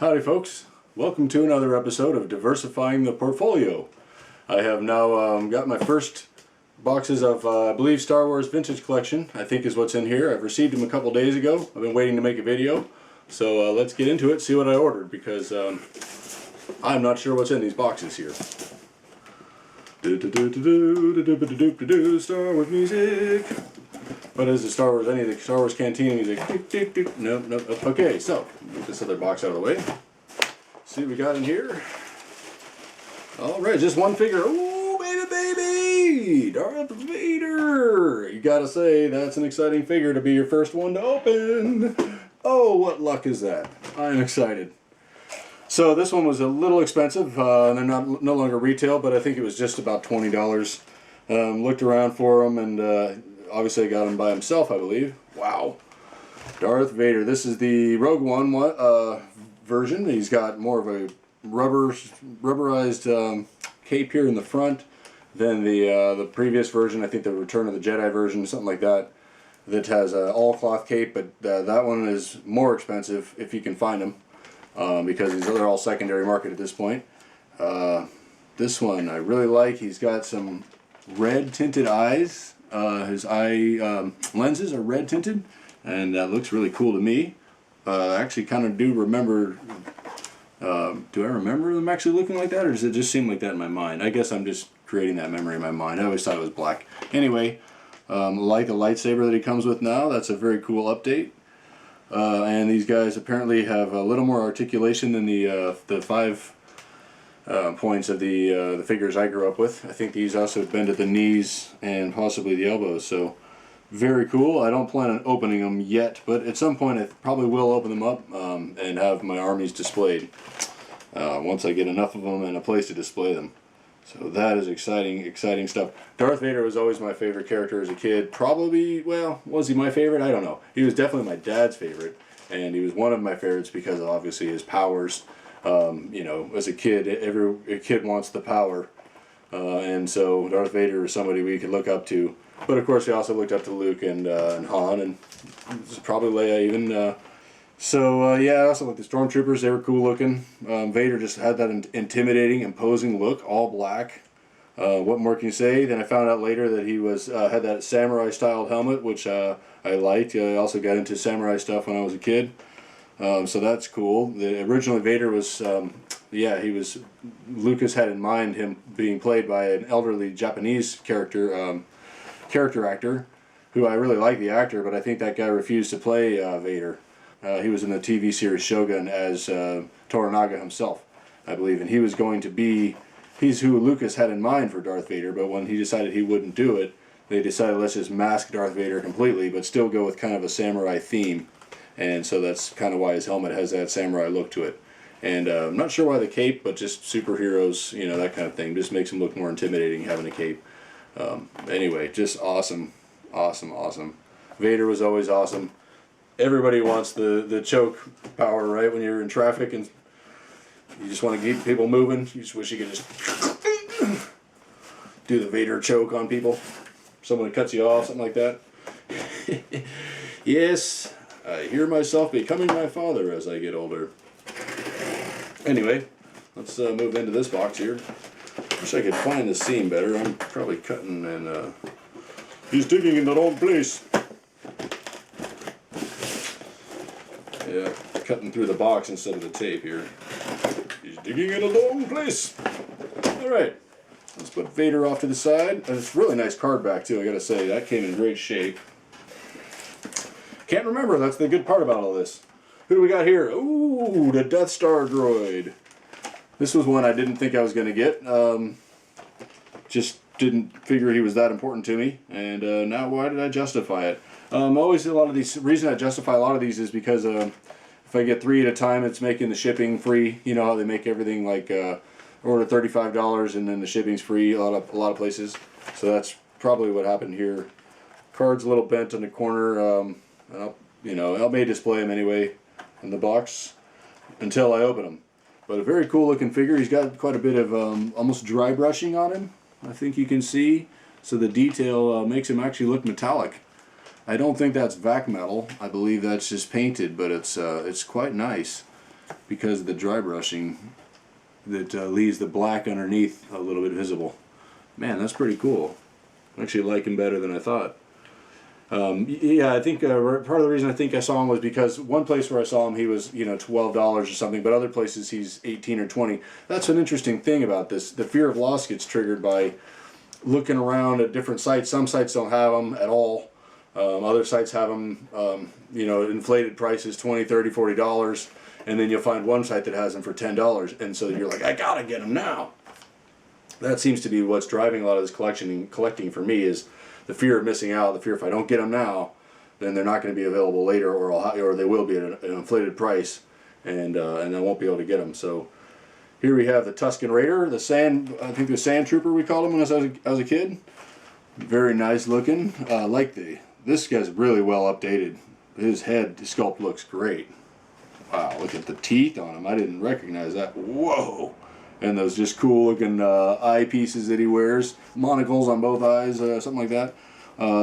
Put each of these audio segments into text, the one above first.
Howdy folks, welcome to another episode of Diversifying the Portfolio. I have now got my first boxes of, I believe, Star Wars Vintage Collection, I think is what's in here. I've received them a couple days ago. I've been waiting to make a video. So let's get into it, see what I ordered, because I'm not sure what's in these boxes here. Star Wars music. What is the Star Wars? Any of the Star Wars Cantina music? Nope, nope. Okay, so get this other box out of the way. See what we got in here. All right, just one figure. Ooh, baby, Darth Vader. You gotta say that's an exciting figure to be your first one to open. Oh, what luck is that? I'm excited. So this one was a little expensive. They're no longer retail, but I think it was just about $20. Looked around for them and. Obviously I got him by himself, I believe. Wow. Darth Vader. This is the Rogue One version. He's got more of a rubberized cape here in the front than the previous version. I think the Return of the Jedi version, something like that, that has an all-cloth cape, but that one is more expensive if you can find them because they're all secondary market at this point. This one I really like. He's got some red tinted eyes. His eye lenses are red tinted, and that looks really cool to me. I actually kind of do remember. Do I remember them actually looking like that, or does it just seem like that in my mind? I guess I'm just creating that memory in my mind. I always thought it was black. Anyway, like a lightsaber that he comes with now. That's a very cool update. And these guys apparently have a little more articulation than the 5 points of the figures I grew up with. I think these also bend at the knees and possibly the elbows, so very cool. I don't plan on opening them yet, but at some point I probably will open them up and have my armies displayed once I get enough of them and a place to display them. So that is exciting stuff. Darth Vader was always my favorite character as a kid. Probably, well, was he my favorite? I don't know. He was definitely my dad's favorite, and he was one of my favorites because of obviously his powers. You know, as a kid, every kid wants the power, and so Darth Vader is somebody we could look up to. But of course, we also looked up to Luke and Han, and probably Leia even. Yeah, I also like the Stormtroopers. They were cool looking. Vader just had that intimidating, imposing look, all black. What more can you say? Then I found out later that he was had that samurai-styled helmet, which I liked. I also got into samurai stuff when I was a kid. So that's cool. Originally Vader was, Lucas had in mind him being played by an elderly Japanese character actor, who I really like the actor, but I think that guy refused to play Vader. He was in the TV series Shogun as Toranaga himself, I believe, and he was going to be, he's who Lucas had in mind for Darth Vader, but when he decided he wouldn't do it, they decided let's just mask Darth Vader completely, but still go with kind of a samurai theme. And so that's kind of why his helmet has that samurai look to it. And I'm not sure why the cape, but just superheroes, you know, that kind of thing. Just makes him look more intimidating having a cape. Anyway, just awesome. Vader was always awesome. Everybody wants the choke power, right? When you're in traffic and you just want to keep people moving. You just wish you could just do the Vader choke on people. Someone cuts you off, something like that. Yes. I hear myself becoming my father as I get older. Anyway, let's move into this box here. Wish I could find the seam better. I'm probably cutting and he's digging in the wrong place. Yeah, cutting through the box instead of the tape here. He's digging in the wrong place. Alright, let's put Vader off to the side. And it's a really nice card back too, I gotta say. That came in great shape. Can't remember, that's the good part about all this. Who do we got here? Ooh, the Death Star droid. This was one I didn't think I was going to get. Just didn't figure he was that important to me. And now why did I justify it? Always a lot of these, reason I justify a lot of these is because if I get 3 at a time, it's making the shipping free. You know how they make everything like order $35 and then the shipping's free a lot of places. So that's probably what happened here. Card's a little bent in the corner. I may display him anyway in the box until I open him. But a very cool looking figure. He's got quite a bit of almost dry brushing on him, I think you can see. So the detail makes him actually look metallic. I don't think that's vac metal. I believe that's just painted, but it's quite nice. because of the dry brushing that leaves the black underneath a little bit visible. Man, that's pretty cool. I actually like him better than I thought. Yeah, I think part of the reason I think I saw him was because one place where I saw him he was, you know, $12 or something, but other places he's 18 or 20. That's an interesting thing about this. The fear of loss gets triggered by looking around at different sites. Some sites don't have them at all. Other sites have them, you know, inflated prices, $20, $30, $40, and then you'll find one site that has them for $10, and so you're like, I gotta get them now. That seems to be what's driving a lot of this collecting for me, is the fear of missing out, the fear if I don't get them now, then they're not going to be available later, or they will be at an inflated price, and I won't be able to get them. So here we have the Tusken Raider, I think the Sand Trooper we called him when I was a kid. Very nice looking. This guy's really well updated. His head sculpt looks great. Wow, look at the teeth on him. I didn't recognize that. Whoa! And those just cool looking eye pieces that he wears. Monocles on both eyes, something like that.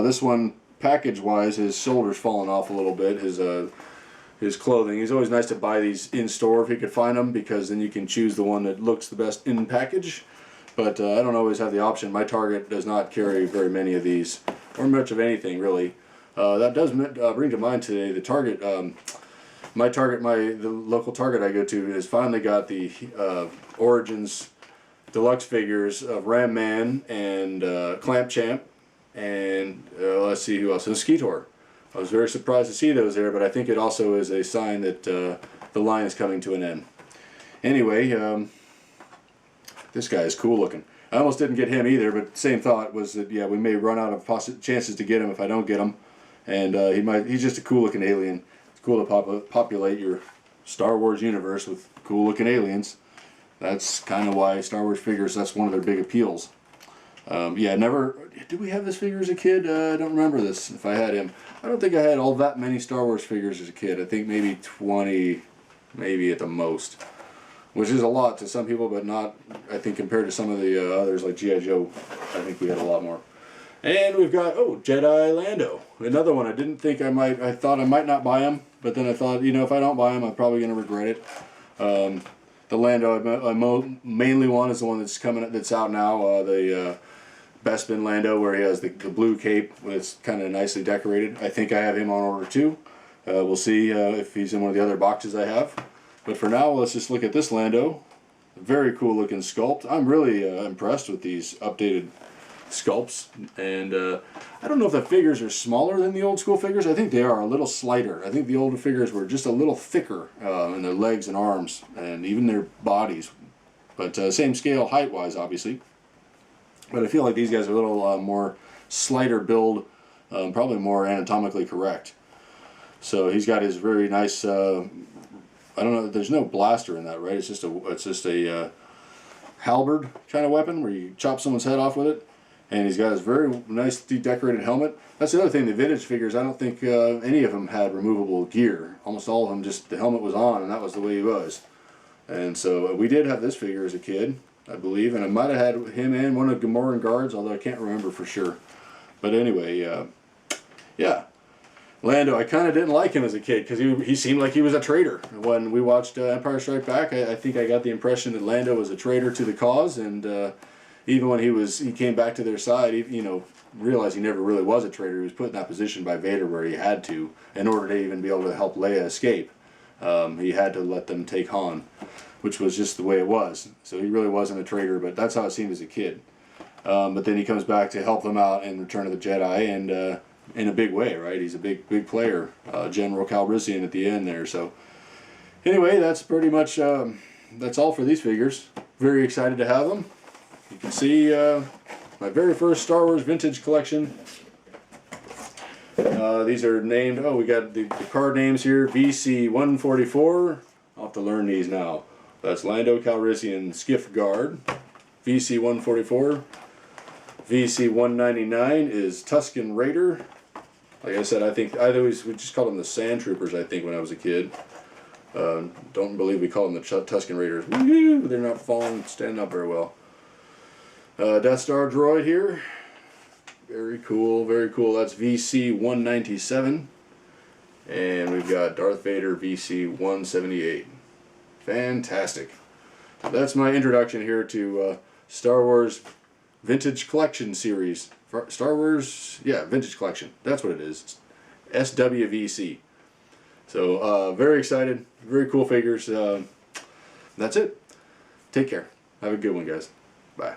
This one, package-wise, his shoulder's fallen off a little bit. His clothing. He's always nice to buy these in store if you could find them, because then you can choose the one that looks the best in package. But I don't always have the option. My Target does not carry very many of these, or much of anything really. That does bring to mind today the Target. My Target, the local Target I go to, has finally got the Origins deluxe figures of Ram Man and Clamp Champ, and let's see who else, and Skeetor. I was very surprised to see those there, but I think it also is a sign that the line is coming to an end. Anyway, this guy is cool looking. I almost didn't get him either, but same thought was that, yeah, we may run out of chances to get him if I don't get him, and he's just a cool looking alien. Cool to populate your Star Wars universe with cool looking aliens. That's kind of why Star Wars figures, that's one of their big appeals. Yeah, did we have this figure as a kid? I don't remember this, if I had him. I don't think I had all that many Star Wars figures as a kid. I think maybe 20, maybe at the most. Which is a lot to some people, but not, I think, compared to some of the others like G.I. Joe, I think we had a lot more. And we've got, Jedi Lando. Another one. I thought I might not buy him, but then I thought, you know, if I don't buy him, I'm probably going to regret it. The Lando I mainly want is the one that's out now, the Bespin Lando, where he has the blue cape, it's kind of nicely decorated. I think I have him on order too. We'll see if he's in one of the other boxes I have. But for now, let's just look at this Lando. Very cool looking sculpt. I'm really impressed with these updated sculpts, and I don't know if the figures are smaller than the old school figures. I think they are a little slighter. I think the older figures were just a little thicker in their legs and arms, and even their bodies. But same scale height wise, obviously. But I feel like these guys are a little more slighter build, probably more anatomically correct. So he's got his very nice. I don't know. There's no blaster in that, right? It's just a halberd kind of weapon where you chop someone's head off with it. And he's got his very nicely decorated helmet. That's the other thing, the vintage figures, I don't think any of them had removable gear. Almost all of them, just the helmet was on, and that was the way he was. And so we did have this figure as a kid, I believe, and I might have had him and one of the Gamoran guards, although I can't remember for sure. But anyway, yeah. Lando, I kind of didn't like him as a kid because he seemed like he was a traitor. When we watched Empire Strikes Back, I think I got the impression that Lando was a traitor to the cause, and even when he came back to their side, realized he never really was a traitor. He was put in that position by Vader where he had to, in order to even be able to help Leia escape. He had to let them take Han, which was just the way it was. So he really wasn't a traitor, but that's how it seemed as a kid. But then he comes back to help them out in Return of the Jedi, and in a big way, right? He's a big player, General Calrissian at the end there. So anyway, that's pretty much that's all for these figures. Very excited to have them. You can see my very first Star Wars vintage collection. These are named, we got the card names here, VC-144. I'll have to learn these now. That's Lando Calrissian Skiff Guard. VC-144. VC-199 is Tusken Raider. Like I said, I think we just called them the Sand Troopers, I think, when I was a kid. Don't believe we call them the Tusken Raiders. Woo-hoo! They're not standing up very well. Death Star droid here. Very cool, very cool. That's VC-197. And we've got Darth Vader VC-178. Fantastic. That's my introduction here to Star Wars Vintage Collection series. Star Wars, yeah, Vintage Collection. That's what it is. SWVC. So very excited. Very cool figures. That's it. Take care. Have a good one, guys. Bye.